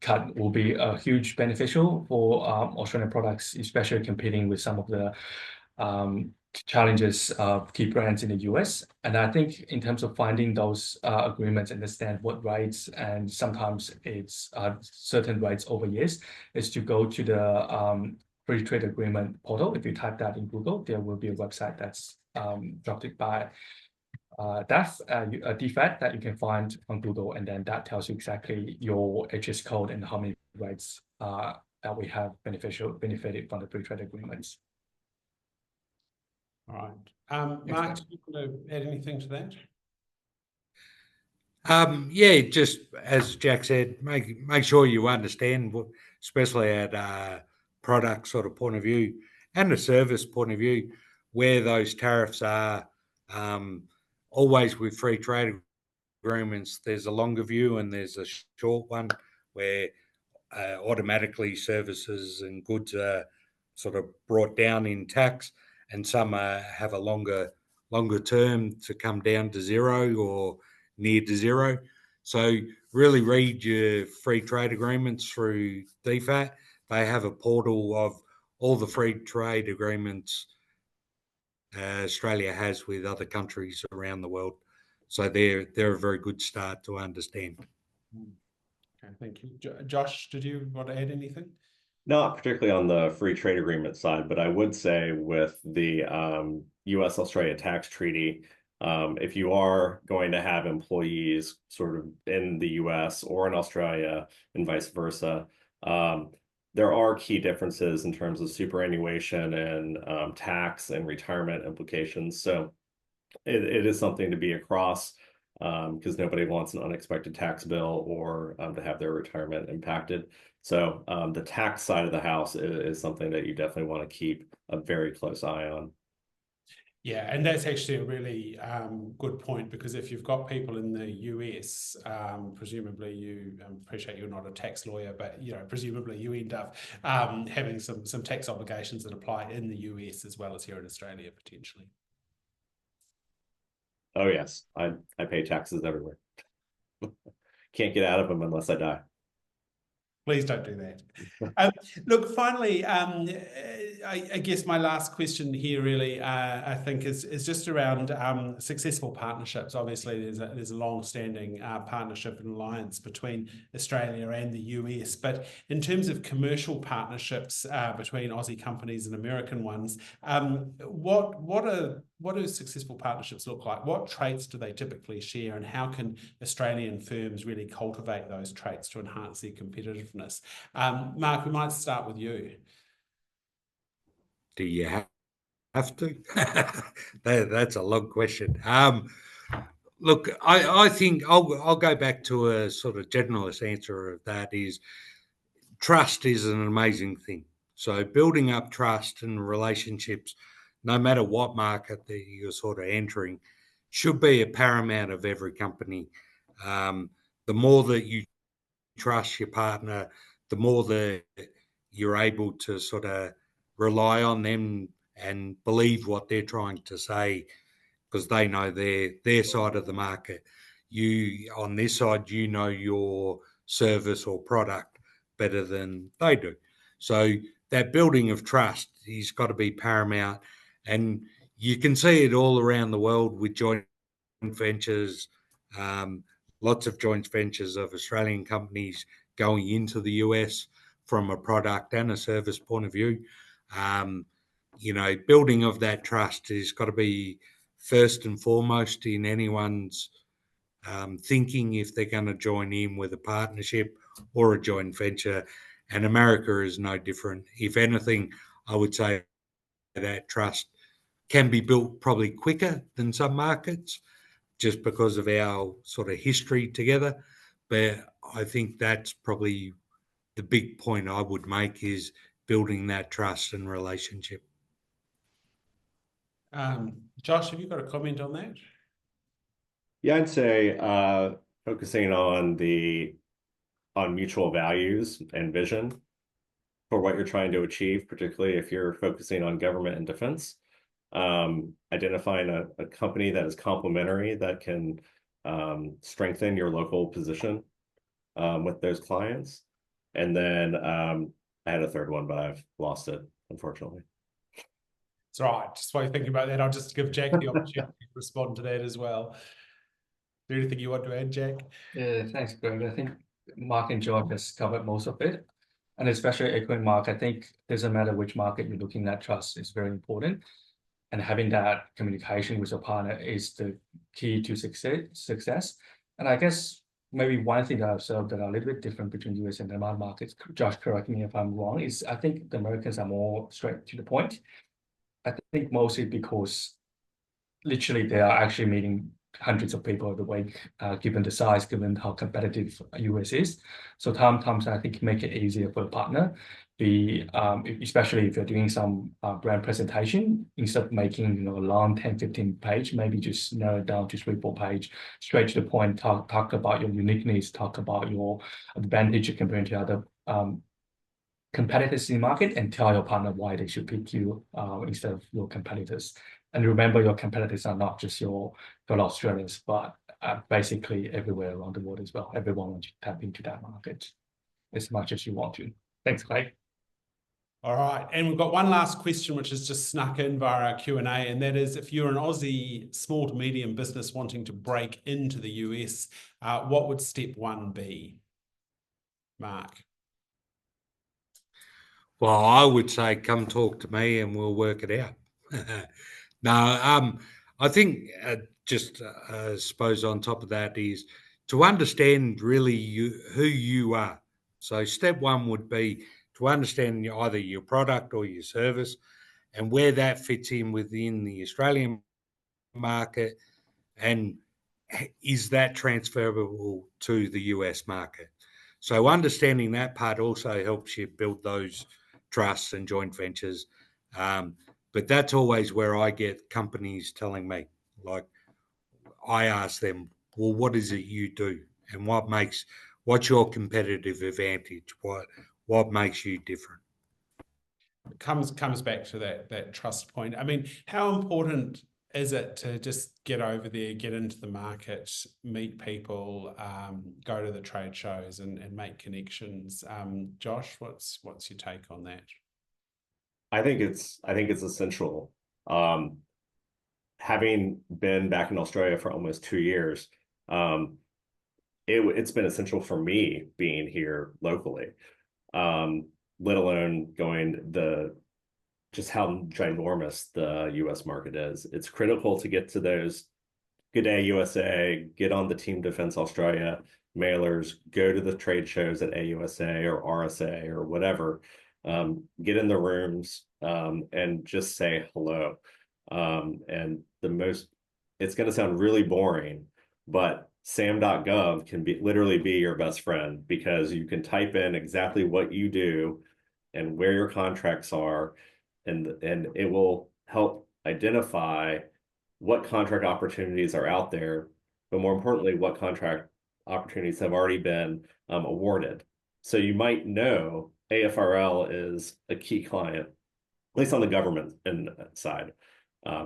cut will be a huge beneficial for Australian products, especially competing with some of the challenges of key brands in the US. And I think in terms of finding those agreements, understand what rights, and sometimes it's certain rights over years, is to go to the free trade agreement portal. If you type that in Google, there will be a website that's drafted by DFAT that you can find on Google, and then that tells you exactly your HS code and how many rights that we have benefited from the free trade agreements. All right. Mark, do you want to add anything to that? Yeah, just as Jack said, make sure you understand, especially at product sort of point of view and the service point of view, where those tariffs are. Always with free trade agreements, there's a longer view and there's a short one where automatically services and goods are sort of brought down in tax, and some have a longer term to come down to zero or near to zero. So really read your free trade agreements through DFAT. They have a portal of all the free trade agreements Australia has with other countries around the world. So they're a very good start to understand. Okay, thank you. Josh, did you want to add anything? Not particularly on the free trade agreement side, but I would say with the US-Australia tax treaty, if you are going to have employees sort of in the US or in Australia and vice versa, there are key differences in terms of superannuation and tax and retirement implications. So it is something to be across, because nobody wants an unexpected tax bill or to have their retirement impacted. So the tax side of the house is something that you definitely want to keep a very close eye on. Yeah, and that's actually a really good point, because if you've got people in the US, presumably you appreciate you're not a tax lawyer, but presumably you end up having some tax obligations that apply in the US as well as here in Australia potentially. Oh yes, I pay taxes everywhere. Can't get out of them unless I die. Please don't do that. Look, finally, I guess my last question here really, I think is just around successful partnerships. Obviously, there's a long-standing partnership and alliance between Australia and the US, but in terms of commercial partnerships between Aussie companies and American ones, what do successful partnerships look like? What traits do they typically share, and how can Australian firms really cultivate those traits to enhance their competitiveness? Mark, we might start with you. Do you have to? That's a long question. Look, I think I'll go back to a sort of generalist answer of that is trust is an amazing thing. So building up trust and relationships, no matter what market that you're sort of entering, should be a paramount of every company. The more that you trust your partner, the more that you're able to sort of rely on them and believe what they're trying to say, because they know their side of the market. You on this side, you know your service or product better than they do. So that building of trust has got to be paramount, and you can see it all around the world with joint ventures. Lots of joint ventures of Australian companies going into the US from a product and a service point of view. Building of that trust has got to be first and foremost in anyone's thinking if they're going to join in with a partnership or a joint venture. And America is no different. If anything, I would say that trust can be built probably quicker than some markets, just because of our sort of history together. But I think that's probably the big point I would make, is building that trust and relationship. Josh, have you got a comment on that? Yeah, I'd say focusing on mutual values and vision for what you're trying to achieve, particularly if you're focusing on government and defense. Identifying a company that is complementary, that can strengthen your local position with those clients. And then I had a third one, but I've lost it, unfortunately. It's all right. Just while you're thinking about that, I'll just give Jack the opportunity to respond to that as well. Is there anything you want to add, Jack? Yeah, thanks, Greg. I think Mark and George has covered most of it. And especially echoing Mark, I think it doesn't matter which market you're looking at, trust is very important. And having that communication with your partner is the key to success. And I guess maybe one thing that I've observed that are a little bit different between US and Denmark markets, Josh, correct me if I'm wrong, is I think the Americans are more straight to the point. I think mostly because literally they are actually meeting hundreds of people every week, given the size, given how competitive US is. So sometimes I think make it easier for the partner, especially if you're doing some brand presentation, instead of making a long 10, 15 page, maybe just narrow it down to 3, 4 page, straight to the point, talk about your uniqueness, talk about your advantage compared to other competitors in the market, and tell your partner why they should pick you instead of your competitors. And remember, your competitors are not just your fellow Australians, but basically everywhere around the world as well. Everyone wants to tap into that market as much as you want to. Thanks, Craig. All right, and we've got one last question which has just snuck in via our Q&A, and that is, if you're an Aussie small to medium business wanting to break into the US, what would step 1 be? Mark? Well, I would say come talk to me and we'll work it out. No, I think I suppose on top of that is to understand really who you are. So step 1 would be to understand either your product or your service and where that fits in within the Australian market, and is that transferable to the US market. So understanding that part also helps you build those trusts and joint ventures. But that's always where I get companies telling me, like, I ask them, well, what is it you do? And what's your competitive advantage? What makes you different? It comes back to that trust point. I mean, how important is it to just get over there, get into the market, meet people, go to the trade shows and make connections? Josh, what's your take on that? I think it's essential. Having been back in Australia for almost 2 years, it's been essential for me being here locally, let alone just how ginormous the US market is. It's critical to get to those Good Day USA, get on the Team Defense Australia mailers, go to the trade shows at AUSA or RSA or whatever, get in the rooms and just say hello. And it's going to sound really boring, but sam.gov can literally be your best friend, because you can type in exactly what you do and where your contracts are, and it will help identify what contract opportunities are out there, but more importantly, what contract opportunities have already been awarded. So you might know AFRL is a key client, at least on the government side.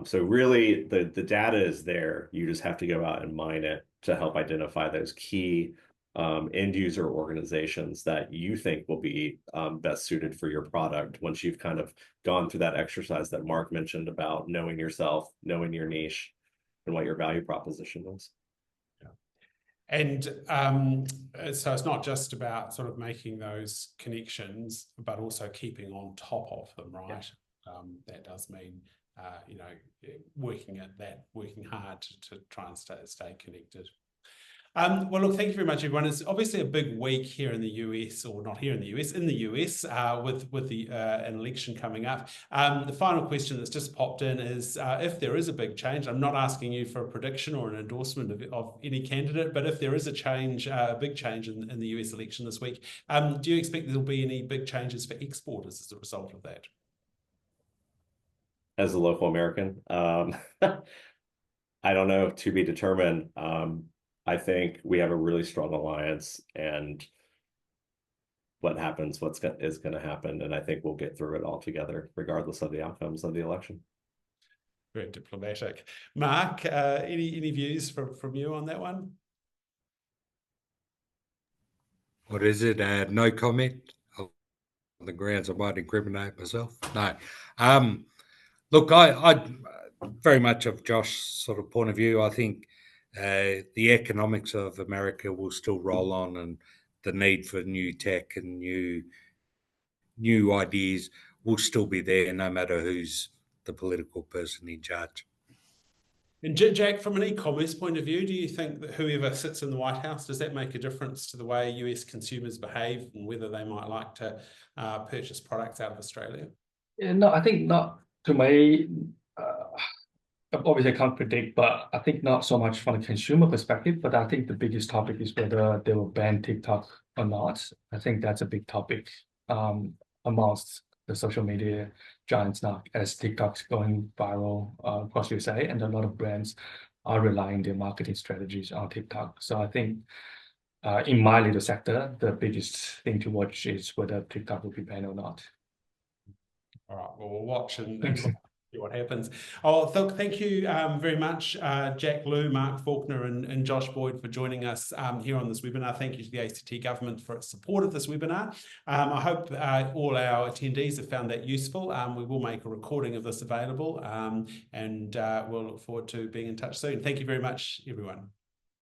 So really, the data is there. You just have to go out and mine it to help identify those key end user organizations that you think will be best suited for your product once you've kind of gone through that exercise that Mark mentioned about knowing yourself, knowing your niche, and what your value proposition is. Yeah. And so it's not just about sort of making those connections, but also keeping on top of them, right? Yeah. That does mean working hard to try and stay connected. Well, look, thank you very much, everyone. It's obviously a big week here in the US, or not here in the US, in the US, with an election coming up. The final question that's just popped in is, if there is a big change, I'm not asking you for a prediction or an endorsement of any candidate, but if there is a big change in the US election this week, do you expect there'll be any big changes for exporters as a result of that? As a local American, I don't know, to be determined. I think we have a really strong alliance, and what happens, is going to happen, and I think we'll get through it all together, regardless of the outcomes of the election. Very diplomatic. Mark, any views from you on that one? what is it? No comment on the grounds I might incriminate myself. No. Look, I very much of Josh's sort of point of view. I think the economics of America will still roll on, and the need for new tech and new ideas will still be there, no matter who's the political person in charge. And Jack, from an e-commerce point of view, do you think that whoever sits in the White House, does that make a difference to the way US consumers behave and whether they might like to purchase products out of Australia? Yeah, no, I think not. To me, obviously I can't predict, but I think not so much from a consumer perspective, but I think the biggest topic is whether they will ban TikTok or not. I think that's a big topic amongst the social media giants now, as TikTok's going viral across USA, and a lot of brands are relying their marketing strategies on TikTok. So I think in my little sector, the biggest thing to watch is whether TikTok will be banned or not. All right, well, we'll watch and see what happens. Oh, thank you very much, Jack Liu, Mark Faulkner, and Josh Boyd for joining us here on this webinar. Thank you to the ACT government for its support of this webinar. I hope all our attendees have found that useful. We will make a recording of this available, and we'll look forward to being in touch soon. Thank you very much, everyone.